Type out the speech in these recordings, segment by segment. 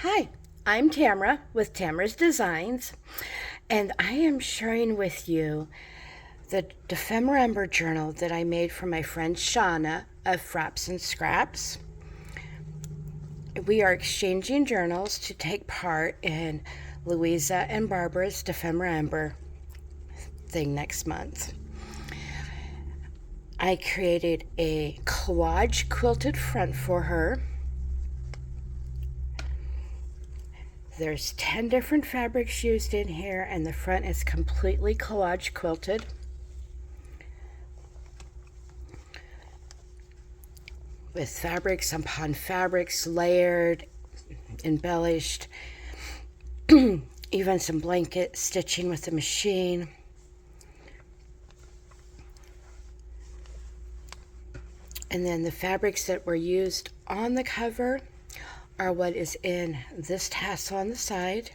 Hi, I'm Tamara with Tamara's Designs, and I am sharing with you the dephemerember journal that I made for my friend Shauna of Fraps and Scraps. We are exchanging journals to take part in Louisa and Barbara's dephemerember thing next month. I created a collage quilted front for her. There's 10 different fabrics used in here, and the front is completely collage quilted. With fabrics upon fabrics, layered, embellished, even some blanket stitching with the machine. And then the fabrics that were used on the cover are what is in this tassel on the side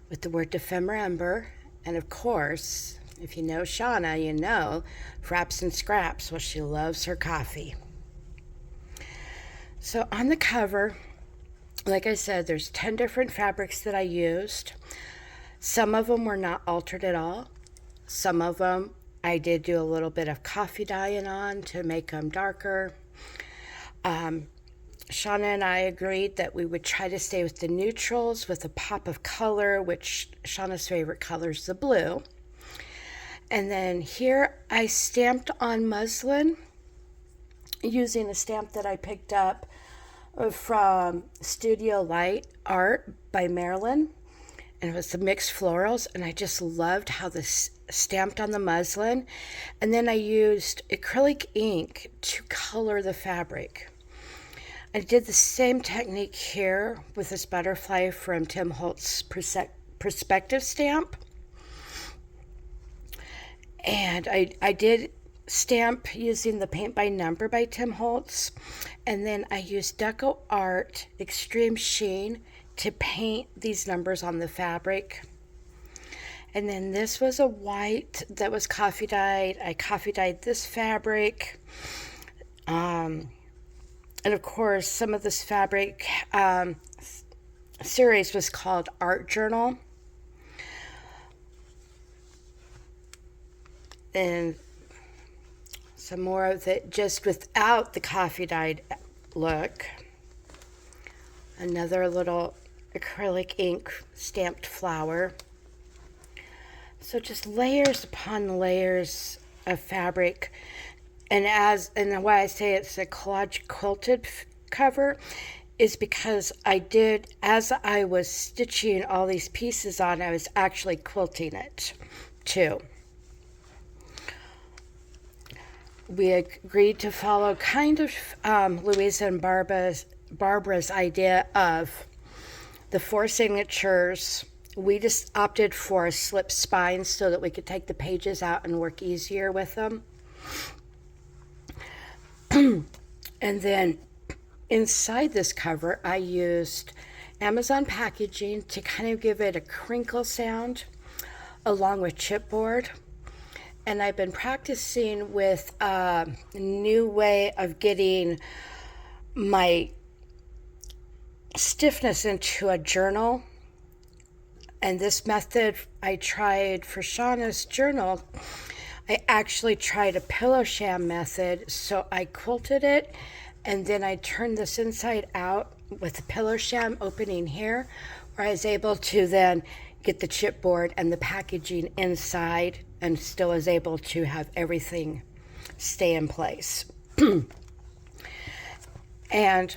with the word dephemerember. And of course, if you know Shauna, you know Fraps and Scraps. Well, she loves her coffee. So on the cover, like I said, there's 10 different fabrics that I used. Some of them were not altered at all. Some of them I did do a little bit of coffee dyeing on to make them darker. Shauna and I agreed that we would try to stay with the neutrals with a pop of color, which Shauna's favorite color is the blue. And then here I stamped on muslin using a stamp that I picked up from Studio Light Art by Marilyn. And it was the mixed florals, and I just loved how this stamped on the muslin. And then I used acrylic ink to color the fabric. I did the same technique here with this butterfly from Tim Holtz's perspective stamp. And I did stamp using the paint by number by Tim Holtz. And then I used Deco Art Extreme Sheen to paint these numbers on the fabric. And then this was a white that was coffee dyed. I coffee dyed this fabric. And of course, some of this fabric series was called Art Journal. And some more of it just without the coffee dyed look. Another little acrylic ink stamped flower. So just layers upon layers of fabric. And why I say it's a collage quilted cover is because as I was stitching all these pieces on, I was actually quilting it too. We agreed to follow kind of Louisa and Barbara's idea of the 4 signatures. We just opted for a slip spine so that we could take the pages out and work easier with them. And then inside this cover, I used Amazon packaging to kind of give it a crinkle sound along with chipboard. And I've been practicing with a new way of getting my stiffness into a journal. And this method I tried for Shauna's journal. I actually tried a pillow sham method. So I quilted it, and then I turned this inside out with the pillow sham opening here, where I was able to then get the chipboard and the packaging inside and still was able to have everything stay in place. And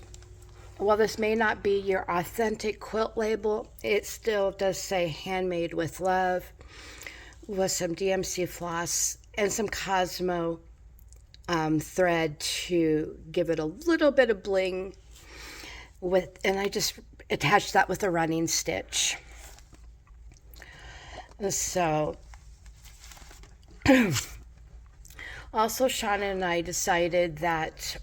while this may not be your authentic quilt label, it still does say handmade with love, with some DMC floss and some Cosmo thread to give it a little bit of bling and I just attached that with a running stitch. So also Shauna and I decided that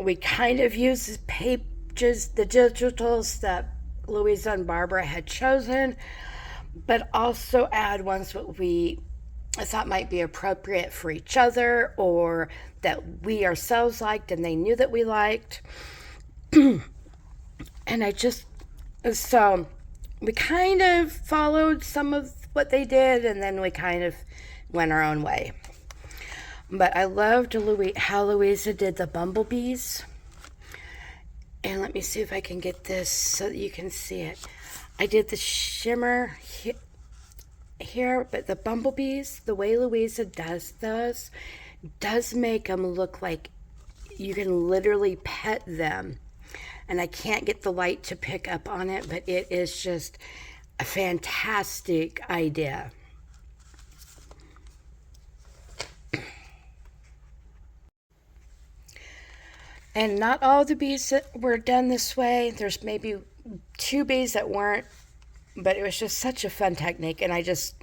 we kind of use the pages, the digitals that Louisa and Barbara had chosen, but also add ones that we thought might be appropriate for each other or that we ourselves liked and they knew that we liked. And I just So we kind of followed some of what they did, and then we kind of went our own way. But I loved how Louisa did the bumblebees. And let me see if I can get this so that you can see it. I did the shimmer here, but the bumblebees, the way Louisa does those, does make them look like you can literally pet them. And I can't get the light to pick up on it, but it is just a fantastic idea. And not all the bees that were done this way. There's maybe 2 bees that weren't, but it was just such a fun technique, and I just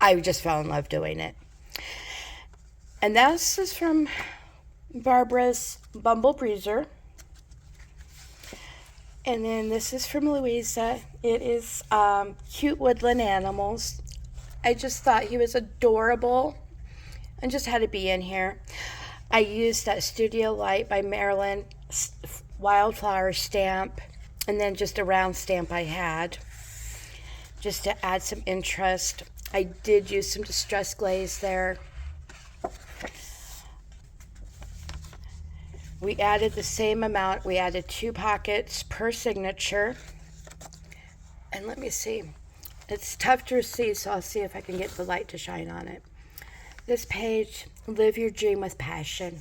fell in love doing it. And this is from Barbara's Bumble Breezer. And then this is from Louisa. It is Cute Woodland Animals. I just thought he was adorable and just had to be in here. I used that Studio Light by Marilyn wildflower stamp, and then just a round stamp I had, just to add some interest. I did use some distress glaze there. We added the same amount. We added 2 pockets per signature. And let me see. It's tough to see, so I'll see if I can get the light to shine on it. This page, Live Your Dream with Passion.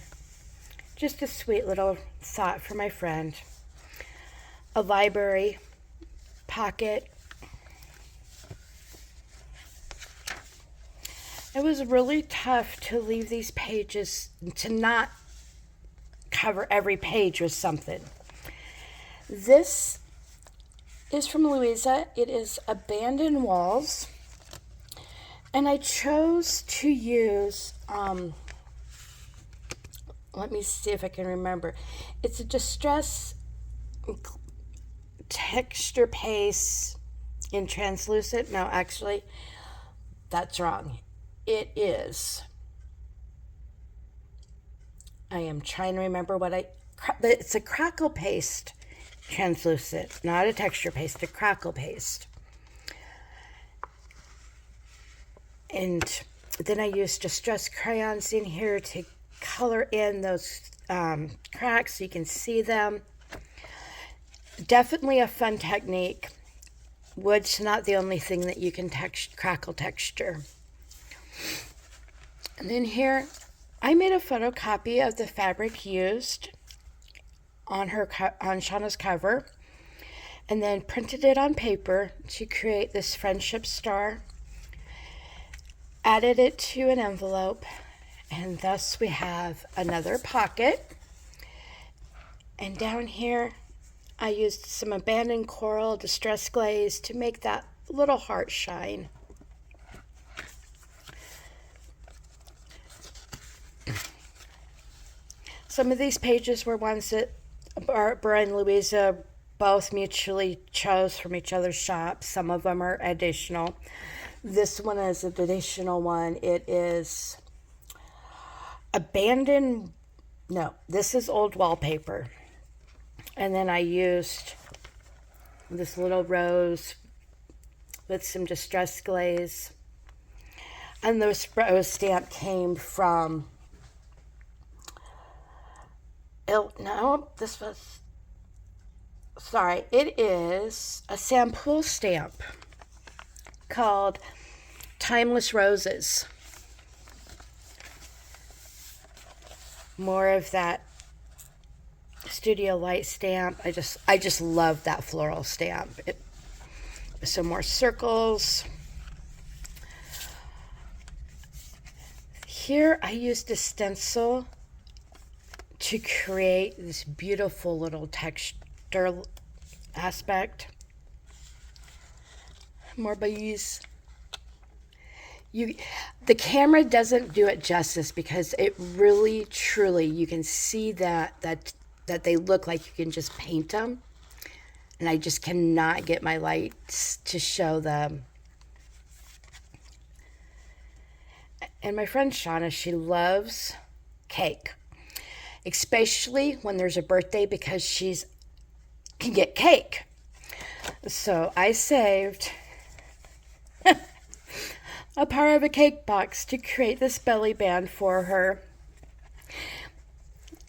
Just a sweet little thought for my friend. A library pocket. It was really tough to leave these pages, to not cover every page with something. This is from Louisa. It is Abandoned Walls. And I chose to use, let me see if I can remember. It's a distress texture paste in translucent. No, actually, that's wrong. It is. I am trying to remember it's a crackle paste translucent, not a texture paste, a crackle paste. And then I used distress crayons in here to color in those cracks so you can see them. Definitely a fun technique. Wood's not the only thing that you can crackle texture. And then here, I made a photocopy of the fabric used on Shauna's cover, and then printed it on paper to create this friendship star. Added it to an envelope, and thus we have another pocket. And down here, I used some abandoned coral distress glaze to make that little heart shine. Some of these pages were ones that Barbara and Louisa both mutually chose from each other's shops. Some of them are additional. This one is an additional one. It is this is old wallpaper. And then I used this little rose with some distress glaze. And the rose stamp came from, it is a sample stamp called Timeless Roses. More of that Studio Light stamp. I just love that floral stamp. Some more circles. Here I used a stencil to create this beautiful little texture aspect. More bees. The camera doesn't do it justice because it really, truly, you can see that they look like you can just paint them. And I just cannot get my lights to show them. And my friend Shauna, she loves cake, especially when there's a birthday, because she can get cake. So I saved a part of a cake box to create this belly band for her.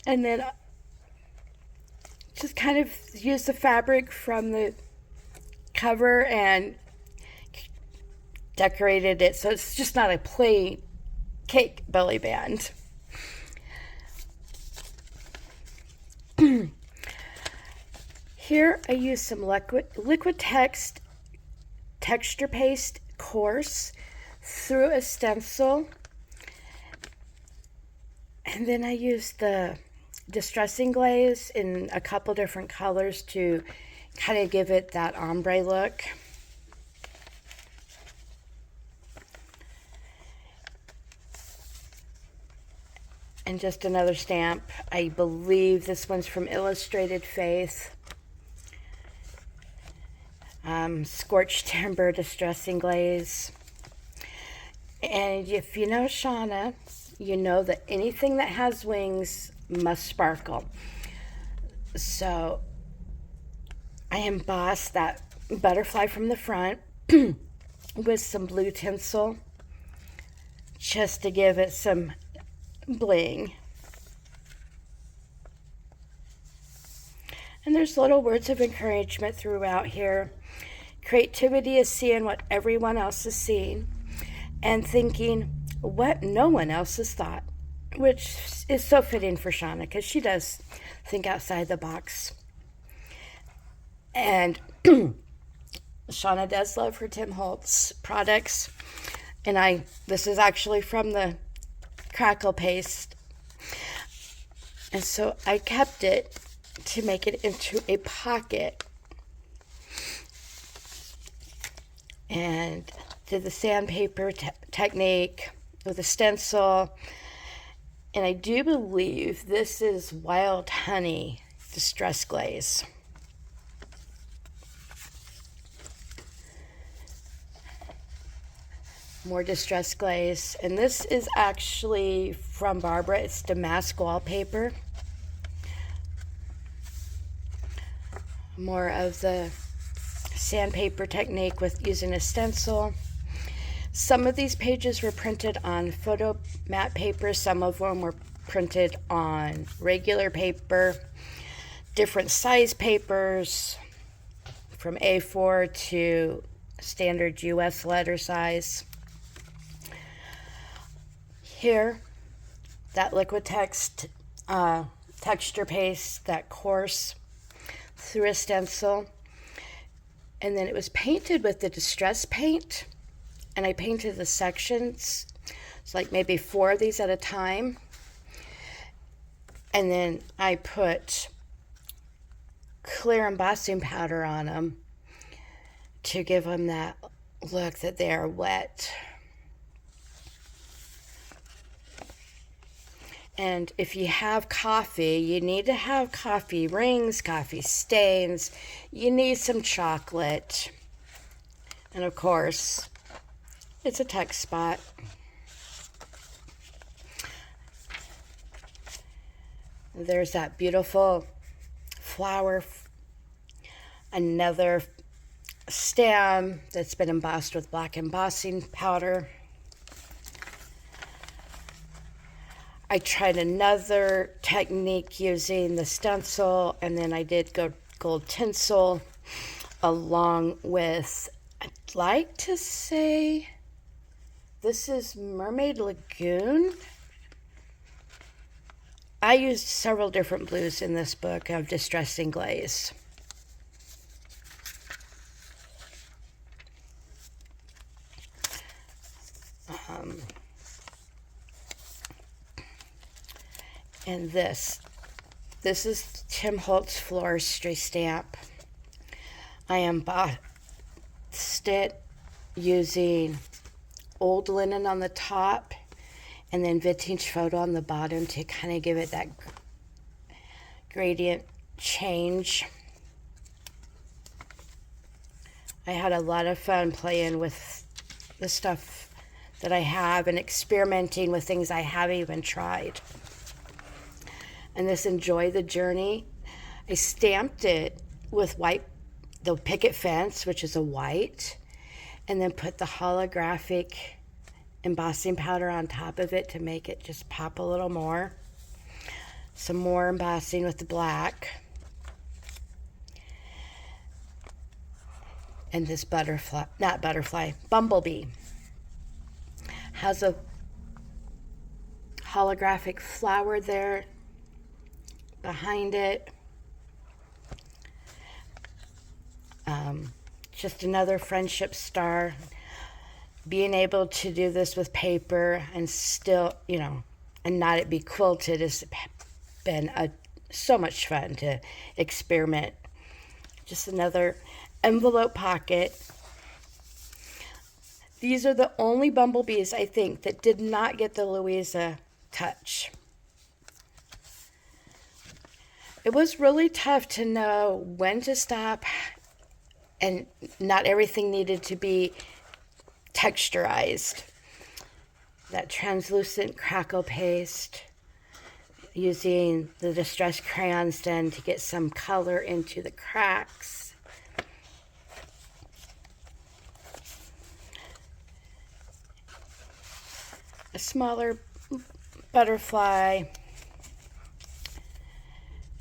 And then just kind of use the fabric from the cover and decorated it so it's just not a plain cake belly band. Here I use some liquid texture paste coarse through a stencil, and then I use the distressing glaze in a couple different colors to kind of give it that ombre look. And just another stamp. I believe this one's from Illustrated Faith. Scorched Timber Distressing Glaze. And if you know Shauna, you know that anything that has wings must sparkle. So I embossed that butterfly from the front with some blue tinsel just to give it some bling. And there's little words of encouragement throughout here. Creativity is seeing what everyone else is seeing and thinking what no one else has thought, which is so fitting for Shauna because she does think outside the box. And Shauna does love her Tim Holtz products. And this is actually from the crackle paste. And so I kept it to make it into a pocket. And did the sandpaper technique with a stencil. And I do believe this is Wild Honey Distress Glaze. More distress glaze. And this is actually from Barbara. It's damask wallpaper. More of the sandpaper technique with using a stencil. Some of these pages were printed on photo matte paper. Some of them were printed on regular paper. Different size papers from A4 to standard US letter size. Here, that liquid texture paste, that coarse, through a stencil. And then it was painted with the distress paint. And I painted the sections. It's like maybe 4 of these at a time. And then I put clear embossing powder on them to give them that look that they are wet. And if you have coffee, you need to have coffee rings, coffee stains. You need some chocolate. And of course, it's a text spot. There's that beautiful flower. Another stem that's been embossed with black embossing powder. I tried another technique using the stencil, and then I did gold tinsel along with, I'd like to say, this is Mermaid Lagoon. I used several different blues in this book of Distressing Glaze. And this is Tim Holtz Floristry stamp. I embossed it using old linen on the top and then vintage photo on the bottom to kind of give it that gradient change. I had a lot of fun playing with the stuff that I have and experimenting with things I haven't even tried. And this Enjoy the Journey, I stamped it with white the picket fence, which is a white, and then put the holographic embossing powder on top of it to make it just pop a little more. Some more embossing with the black. And this bumblebee has a holographic flower there behind it. Just another friendship star. Being able to do this with paper and still, and not it be quilted has been so much fun to experiment. Just another envelope pocket. These are the only bumblebees, I think, that did not get the Louisa touch. It was really tough to know when to stop, and not everything needed to be texturized. That translucent crackle paste, using the distressed crayons then to get some color into the cracks. A smaller butterfly.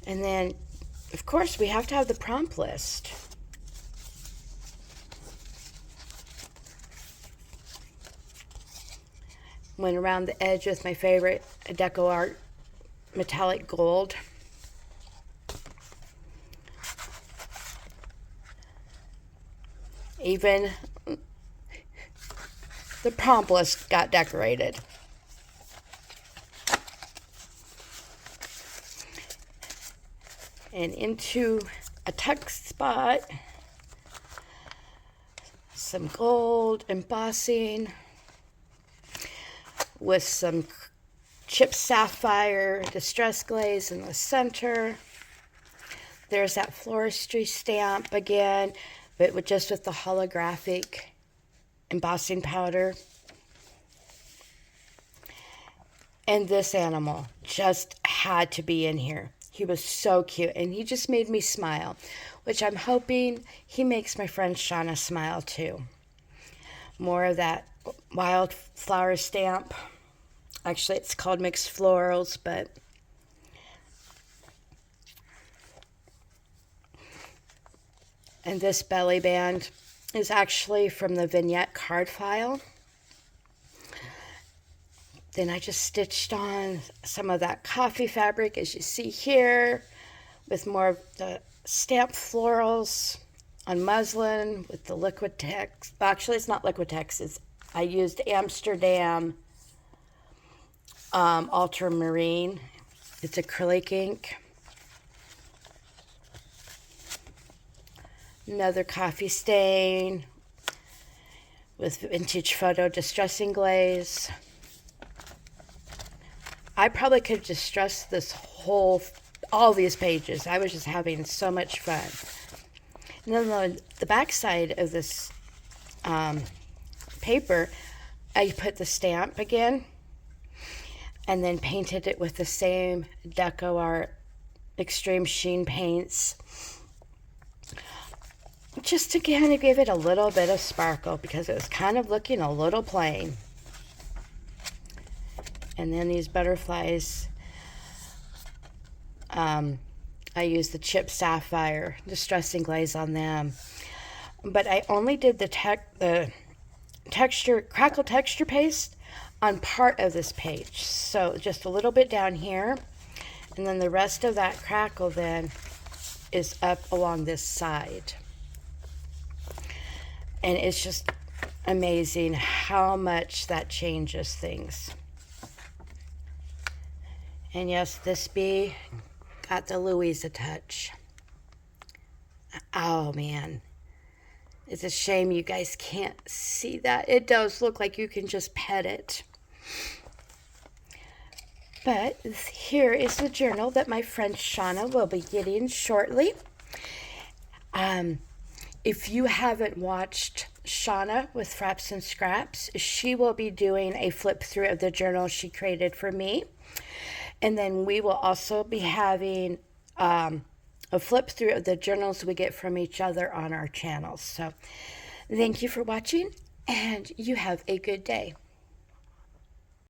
And then, of course, we have to have the prompt list. Went around the edge with my favorite Deco Art metallic gold. Even the prompt list got decorated. And into a tuck spot, some gold embossing with some chipped sapphire distress glaze in the center. There's that floristry stamp again, but with the holographic embossing powder. And this animal just had to be in here. He was so cute, and he just made me smile, which I'm hoping he makes my friend Shauna smile too. More of that wildflower stamp. Actually, it's called Mixed Florals, but and this belly band is actually from the vignette card file. Then I just stitched on some of that coffee fabric, as you see here, with more of the stamped florals on muslin with the Liquitex. Actually, it's not Liquitex. I used Amsterdam ultramarine. It's acrylic ink. Another coffee stain with vintage photo distressing glaze. I probably could have distressed all these pages. I was just having so much fun. And then on the back side of this paper, I put the stamp again and then painted it with the same Deco Art Extreme Sheen paints. Just to kind of give it a little bit of sparkle because it was kind of looking a little plain. And then these butterflies, I used the chipped sapphire distressing glaze on them. But I only did the crackle texture paste on part of this page. So just a little bit down here. And then the rest of that crackle then is up along this side. And it's just amazing how much that changes things. And yes, this bee got the Louisa touch. Oh man, it's a shame you guys can't see that. It does look like you can just pet it. But here is the journal that my friend Shauna will be getting shortly. If you haven't watched Shauna with Fraps and Scraps, she will be doing a flip through of the journal she created for me. And then we will also be having a a flip through of the journals we get from each other on our channels. So thank you for watching, and you have a good day.